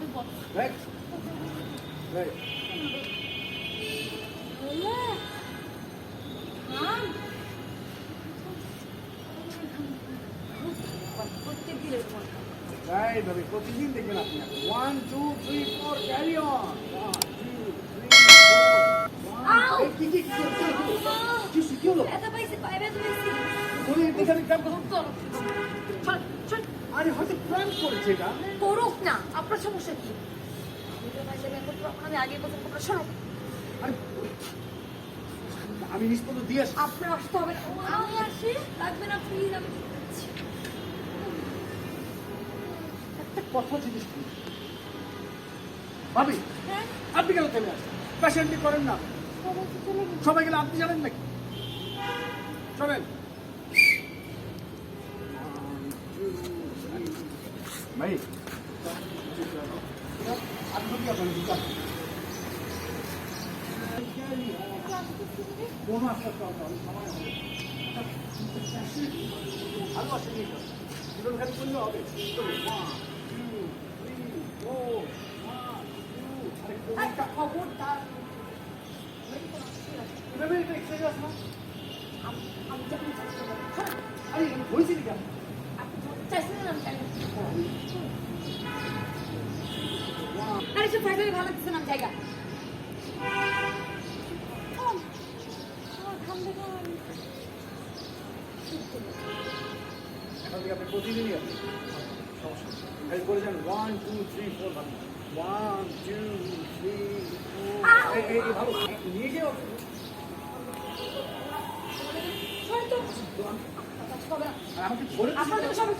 Right? Right. Right, ভাবি প্রতিদিন দেখবেন আপনি 1 2 3 4 ক্যারি অন 1 2 3 4 1 কি হলো বলি এখানে কাম করো আরে হয়তো প্ল্যান করেছে এটা করুক না আপনার সমস্যা কি আমি আগে কথা সরো আরে আমি নিষ্পত্তি দিয়ে আসি আপনার আসতে হবে আমি আসি লাগবে না প্লিজ আমি একটা কথা জিজ্ঞেস করি ভাবি আপনি কেন থেমে আসেন পেশেন্টলি করেন না সবাই গেলে আপনি জানেন নাকি চলেন ভাই আপনি কি আপনার বুঝা কোন আস্তে আমি সময় হবে ভালো আছে জীবন খালি করলে হবে খবরদার আরে হয়েছে কি আরে সব ফাইনালি ভালো লাগছে না জায়গা এখন থেকে আপনি প্রতিদিনই আপনি সমস্যা করে যান 1 2 3 4 ভালো 1 2 3 4 এই ভালো নিয়ে গিয়ে সরো তো আমাকে ধরে